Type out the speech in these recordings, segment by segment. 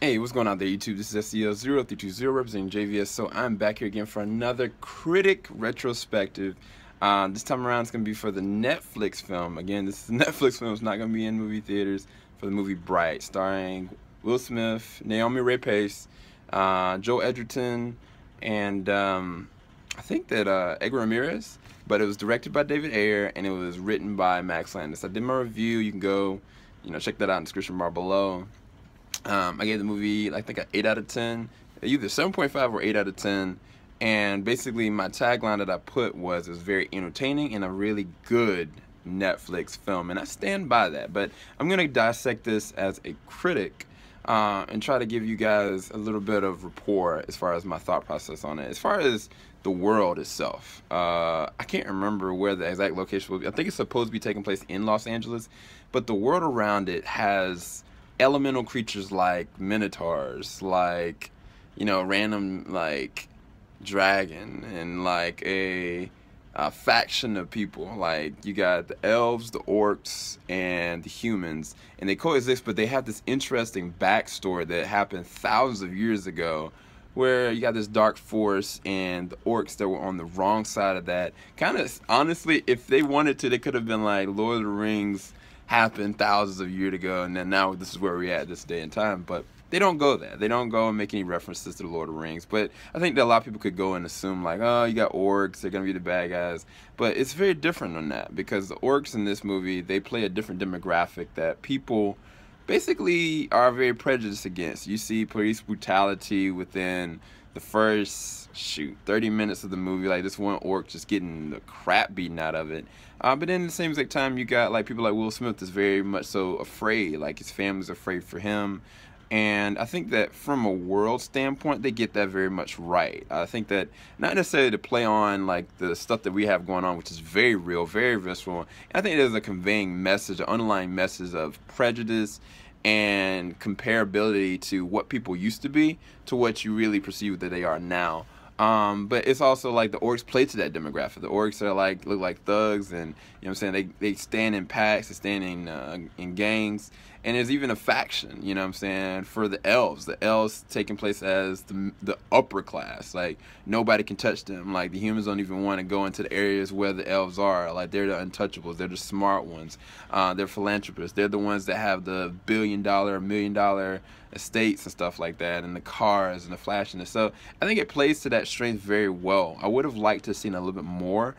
Hey, what's going on there, YouTube? This is SEL0320 representing JVS. So I'm back here again for another Critic Retrospective. This time around, it's going to be for the Netflix film. Again, this is a Netflix film. It's not going to be in movie theaters. For the movie Bright, starring Will Smith, Naomi Rae Pace, Joe Edgerton, and I think that Edgar Ramirez. But it was directed by David Ayer, and it was written by Max Landis. I did my review. You can go, check that out in the description bar below. I gave the movie, I think, an 8 out of 10, either 7.5 or 8 out of 10. And basically, my tagline that I put was it was very entertaining and a really good Netflix film. And I stand by that. But I'm going to dissect this as a critic and try to give you guys a little bit of rapport as far as my thought process on it. As far as the world itself, I can't remember where the exact location will be. I think it's supposed to be taking place in Los Angeles. But the world around it has elemental creatures like minotaurs, like random like dragon, and like a faction of people. Like you got the elves, the orcs, and the humans, and they coexist, but they have this interesting backstory that happened thousands of years ago, where you got this dark force and the orcs that were on the wrong side of that. Kind of, honestly, if they wanted to, they could have been like Lord of the Rings happened thousands of years ago, and then now this is where we're at this day and time. But they don't go there. They don't go and make any references to the Lord of the Rings. But I think that a lot of people could go and assume like, oh, you got orcs, they're gonna be the bad guys. But it's very different than that, because the orcs in this movie, they play a different demographic that people basically are very prejudiced against. You see police brutality within the first 30 minutes of the movie, like this one orc just getting the crap beaten out of it. But then at the same exact time, you got like people like Will Smith that's very much so afraid, like his family's afraid for him. And I think that from a world standpoint, they get that very much right. I think that not necessarily to play on like the stuff that we have going on, which is very real, very visceral. I think there's a conveying message, an underlying message of prejudice and comparability to what people used to be to what you really perceive that they are now. But it's also like the orcs play to that demographic. The orcs are like, look like thugs, and what I'm saying, they stand in packs, they stand in gangs, and there's even a faction, what I'm saying, for the elves. The elves taking place as the upper class. Like nobody can touch them. Like the humans don't even want to go into the areas where the elves are. Like they're the untouchables. They're the smart ones. They're philanthropists. They're the ones that have the $1 million estates and stuff like that, and the cars and the flashiness. So I think it plays to that strength very well. I would have liked to have seen a little bit more,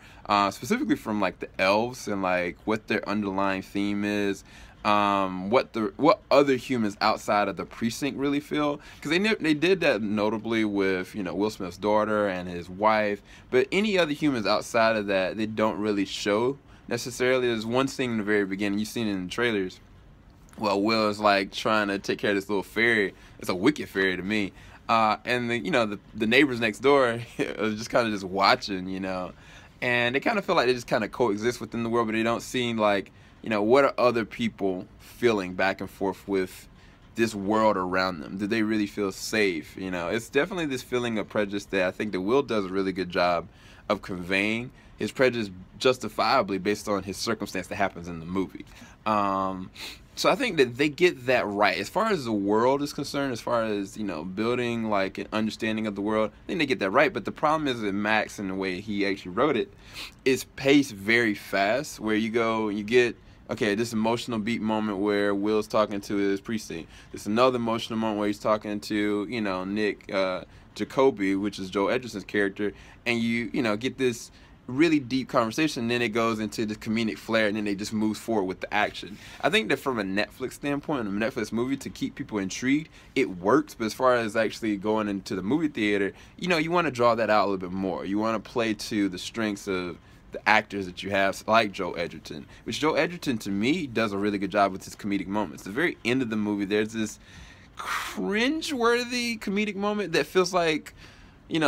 specifically from like the elves and like what their underlying theme is, what other humans outside of the precinct really feel, because they did that notably with Will Smith's daughter and his wife, but any other humans outside of that they don't really show necessarily. There's one scene in the very beginning, you've seen it in the trailers. Well, Will is like trying to take care of this little fairy. It's a wicked fairy to me. And the neighbors next door are just kind of just watching, and they kind of feel like they just kind of coexist within the world, but they don't seem like, what are other people feeling back and forth with this world around them? Do they really feel safe? It's definitely this feeling of prejudice that I think that Will does a really good job of conveying his prejudice justifiably based on his circumstance that happens in the movie. So I think that they get that right. As far as the world is concerned, as far as, building like an understanding of the world, I think they get that right. But the problem is that Max, in the way he actually wrote it, is paced very fast, where you go, you get, okay, this emotional beat moment where Will's talking to his precinct. There's another emotional moment where he's talking to, Nick, Jakoby, which is Joe Edgerton's character, and you get this really deep conversation, and then it goes into the comedic flair, and then they just moves forward with the action. I think that from a Netflix standpoint, a Netflix movie, to keep people intrigued, it works. But as far as actually going into the movie theater, you want to draw that out a little bit more. You want to play to the strengths of the actors that you have, like Joe Edgerton, which Joe Edgerton, to me, does a really good job with his comedic moments. At the very end of the movie, there's this cringe-worthy comedic moment that feels like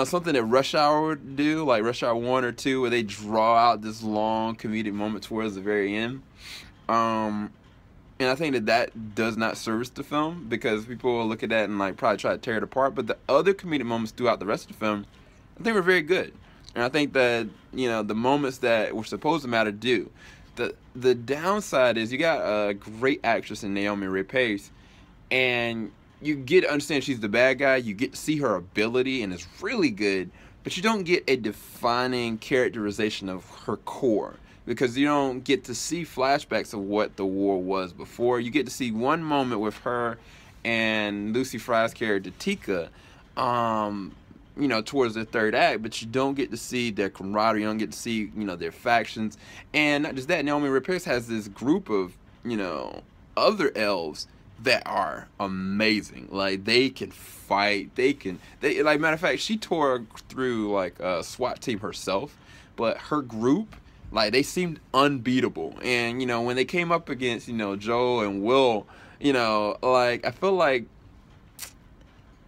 something that Rush Hour would do, like Rush Hour 1 or 2, where they draw out this long comedic moment towards the very end. And I think that does not service the film, because people will look at that and like probably try to tear it apart. But the other comedic moments throughout the rest of the film, I think were very good. And I think that, the moments that were supposed to matter do. The downside is you got a great actress in Naomi Rae Pace, and you get to understand she's the bad guy. You get to see her ability, and it's really good. But you don't get a defining characterization of her core, because you don't get to see flashbacks of what the war was before. You get to see one moment with her and Lucy Fry's character Tika, you know, towards the third act, but you don't get to see their camaraderie. You don't get to see, you know, their factions. And not just that, Naomi Rapace has this group of, you know, other elves that are amazing. Like, they can fight. Like, matter of fact, she tore through like a SWAT team herself, but her group, like, they seemed unbeatable. And, you know, when they came up against, you know, Joel and Will, you know, like, I feel like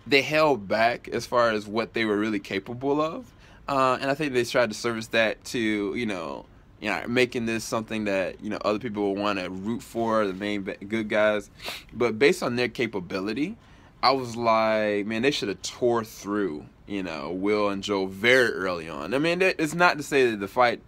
they held back as far as what they were really capable of. And I think they tried to service that to, you know, making this something that, you know, other people will want to root for, the main good guys. But based on their capability, I was like, man, they should have tore through, you know, Will and Joel very early on. I mean, it's not to say that the fight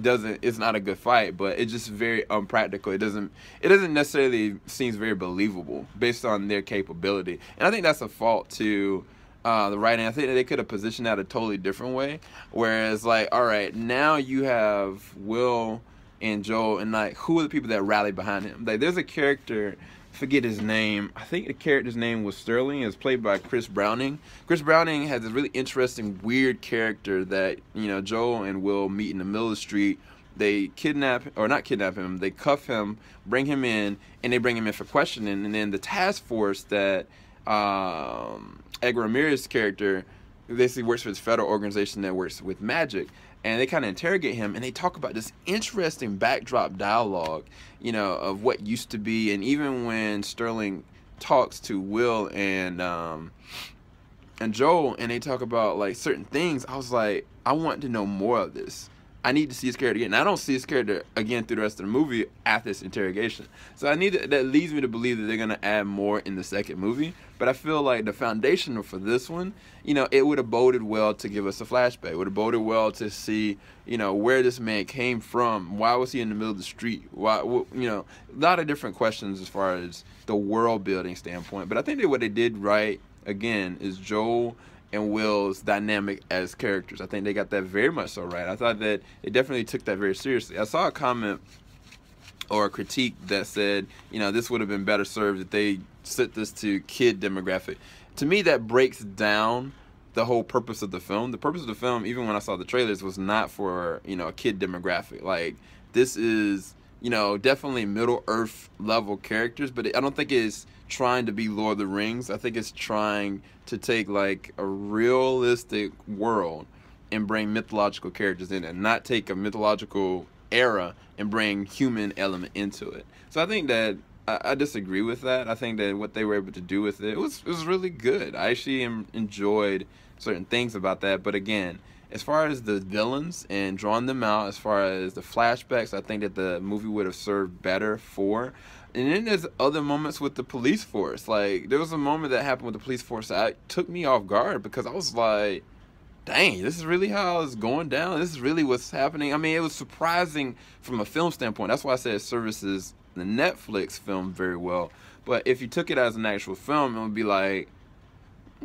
it's not a good fight, but it's just very unpractical. It doesn't necessarily seems very believable based on their capability. And I think that's a fault to the writing. I think that they could have positioned that a totally different way. Whereas, like, all right, now you have Will and Joel, and like, who are the people that rally behind him? Like, there's a character, forget his name. I think the character's name was Sterling. It's played by Chris Browning. Chris Browning has this really interesting, weird character that, you know, Joel and Will meet in the middle of the street. They not kidnap him, they cuff him, bring him in, and they bring him in for questioning. And then the task force that Edgar Ramirez's character basically works for this federal organization that works with magic. And they kind of interrogate him, and they talk about this interesting backdrop dialogue, you know, of what used to be. And even when Sterling talks to Will and Joel, and they talk about like certain things, I was like, I want to know more of this. I need to see his character again. And I don't see his character again through the rest of the movie after this interrogation. So that leads me to believe that they're going to add more in the second movie. But I feel like the foundation for this one, you know, it would have boded well to give us a flashback. It would have boded well to see, you know, where this man came from. Why was he in the middle of the street? Why, you know, a lot of different questions as far as the world building standpoint. But I think that what they did right, again, is Joel and Will's dynamic as characters. I think they got that very much so right. I thought that they definitely took that very seriously. I saw a comment or a critique that said, you know, this would have been better served if they set this to kid demographic. To me, that breaks down the whole purpose of the film. The purpose of the film, even when I saw the trailers, was not for, you know, a kid demographic. Like, this is, you know, definitely Middle Earth level characters, but I don't think it's trying to be Lord of the Rings. I think it's trying to take like a realistic world and bring mythological characters in, and not take a mythological era and bring human element into it. So I think that I disagree with that. I think that what they were able to do with it was really good. I actually enjoyed certain things about that. But again, as far as the villains and drawing them out, as far as the flashbacks, I think that the movie would have served better for. And then there's other moments with the police force. Like, there was a moment that happened with the police force that took me off guard, because I was like, dang, this is really how it's going down. This is really what's happening. I mean, it was surprising from a film standpoint. That's why I said it services the Netflix film very well. But if you took it as an actual film, it would be like,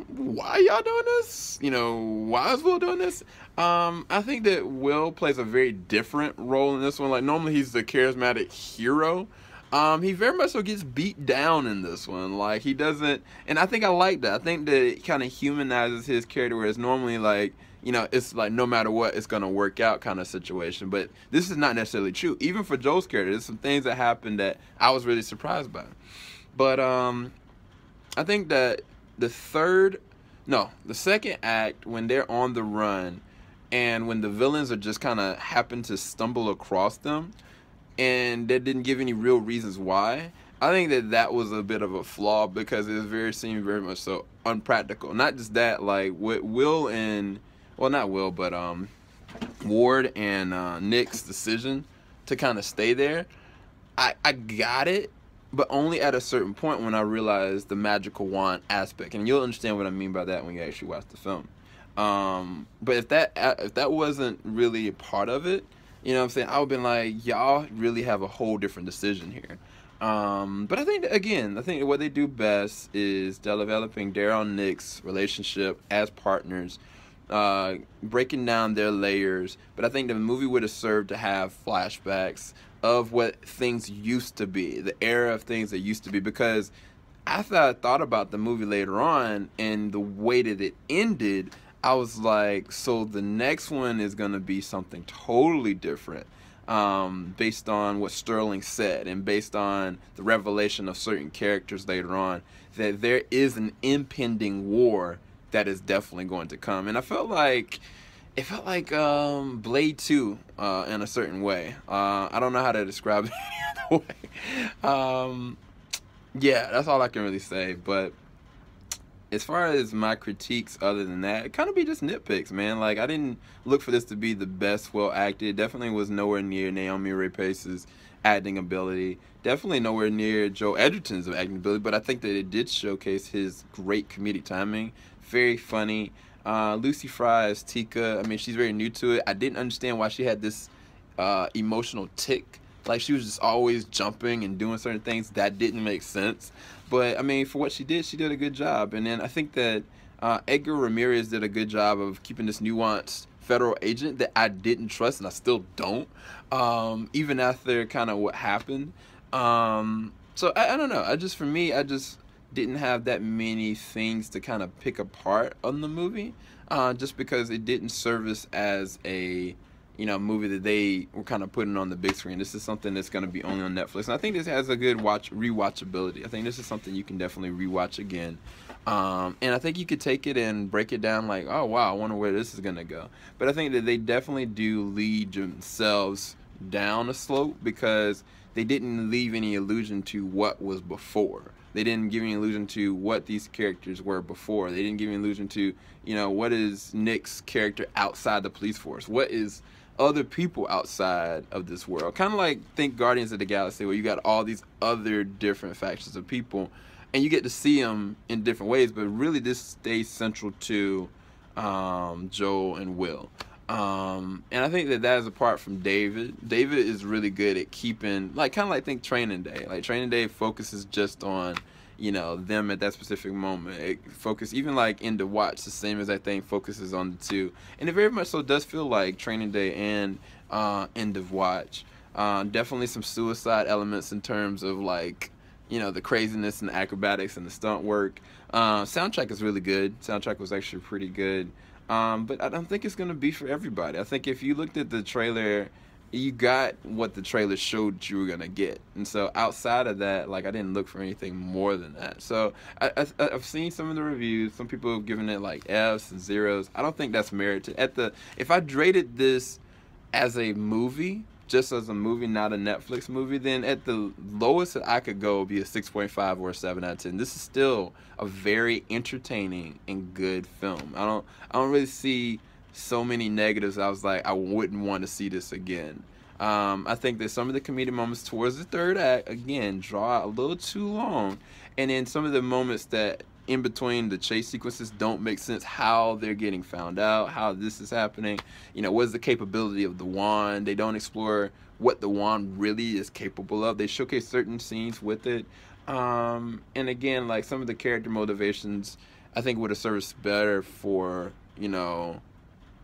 why y'all doing this? You know, why is Will doing this? I think that Will plays a very different role in this one. Like, normally he's the charismatic hero. He very much so gets beat down in this one. Like, he doesn't, and I think I like that. I think that it kind of humanizes his character, whereas normally, like, you know, it's like no matter what, it's gonna work out kind of situation. But this is not necessarily true. Even for Joel's character, there's some things that happened that I was really surprised by. But I think that the second act, when they're on the run, and when the villains are just kind of happen to stumble across them, and they didn't give any real reasons why, I think that was a bit of a flaw, because it seemed very much so unpractical. Not just that, like, with Will and, well, not Will, but Ward and Nick's decision to kind of stay there, I got it, but only at a certain point when I realized the magical wand aspect. And you'll understand what I mean by that when you actually watch the film. But if that wasn't really a part of it, you know what I'm saying, I would have been like, y'all really have a whole different decision here. But I think, again, I think what they do best is developing Daryl and Nick's relationship as partners, breaking down their layers. But I think the movie would have served to have flashbacks of what things used to be, the era of things that used to be. Because after I thought about the movie later on and the way that it ended, I was like, so the next one is going to be something totally different. Based on what Sterling said and based on the revelation of certain characters later on, that there is an impending war that is definitely going to come. And it felt like Blade 2 in a certain way. I don't know how to describe it any other way. Yeah, that's all I can really say. But as far as my critiques other than that, it kind of be just nitpicks, man. Like, I didn't look for this to be the best well acted. It definitely was nowhere near Naomi Rapace's acting ability. Definitely nowhere near Joe Edgerton's acting ability. But I think that it did showcase his great comedic timing. Very funny. Lucy Fry as Tika, I mean, she's very new to it. I didn't understand why she had this emotional tick. Like, she was just always jumping and doing certain things. That didn't make sense. But, I mean, for what she did a good job. And then I think that Edgar Ramirez did a good job of keeping this nuanced federal agent that I didn't trust, and I still don't, even after kind of what happened. So, I don't know. For me, I just didn't have that many things to kind of pick apart on the movie, just because it didn't service as a movie that they were kind of putting on the big screen. This is something that's going to be only on Netflix. And I think this has a good rewatchability. I think this is something you can definitely rewatch again. And I think you could take it and break it down like, oh, wow, I wonder where this is going to go. But I think that they definitely do lead themselves down a slope because they didn't leave any illusion to what was before. They didn't give any illusion to what these characters were before. They didn't give any illusion to, what is Nick's character outside the police force? What is other people outside of this world? Kind of like, think Guardians of the Galaxy, where you got all these other different factions of people and you get to see them in different ways, but really this stays central to Joel and Will. And I think that is apart from David. David is really good at keeping, kind of like, think Training Day. Like, Training Day focuses just on, them at that specific moment. It focus, even like End of Watch, the same as I think focuses on the two. And it very much so does feel like Training Day and End of Watch. Definitely some suicide elements in terms of the craziness and the acrobatics and the stunt work. Soundtrack is really good. Soundtrack was actually pretty good. But I don't think it's going to be for everybody. I think if you looked at the trailer, you got what the trailer showed you were going to get. And so outside of that, I didn't look for anything more than that. So I've seen some of the reviews. Some people have given it F's and zeros. I don't think that's merited. If I rated this as a movie, just as a movie, not a Netflix movie, then at the lowest that I could go would be a 6.5 or a 7 out of 10. This is still a very entertaining and good film. I don't really see so many negatives. I was like, I wouldn't want to see this again. I think that some of the comedic moments towards the third act, again, draw out a little too long. And then some of the moments that in between the chase sequences don't make sense, how they're getting found out, how this is happening, what is the capability of the wand. They don't explore what the wand really is capable of. They showcase certain scenes with it. And again, some of the character motivations I think would have served better for,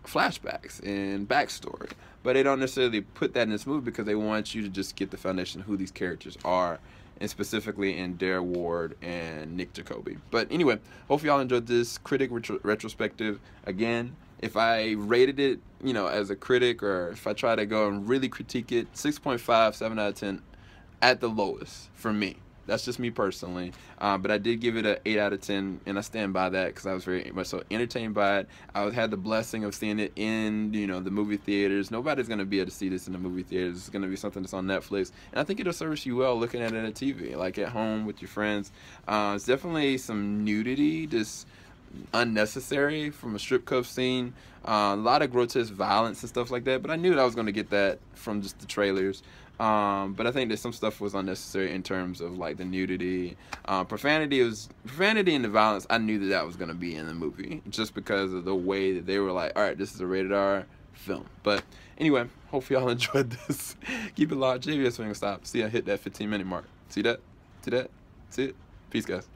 flashbacks and backstory. But they don't necessarily put that in this movie because they want you to just get the foundation of who these characters are, and specifically in Dare Ward and Nick Jakoby. But anyway, hope y'all enjoyed this critic retrospective. Again, if I rated it, as a critic, or if I try to go and really critique it, 6.5, 7 out of 10 at the lowest for me. That's just me personally. But I did give it an 8 out of 10, and I stand by that because I was very much so entertained by it. I had the blessing of seeing it in, the movie theaters. Nobody's going to be able to see this in the movie theaters. It's going to be something that's on Netflix. And I think it'll service you well looking at it on TV, at home with your friends. It's definitely some nudity, just unnecessary, from a strip club scene. A lot of grotesque violence and stuff like that. But I knew that I was going to get that from just the trailers. But I think that some stuff was unnecessary in terms of the nudity, profanity and the violence. I knew that was going to be in the movie just because of the way that they were all right, this is a rated R film. But anyway, hope y'all enjoyed this. Keep it locked. JVS Swing Stop. See, I hit that 15-minute mark. See that? See that? See it? Peace, guys.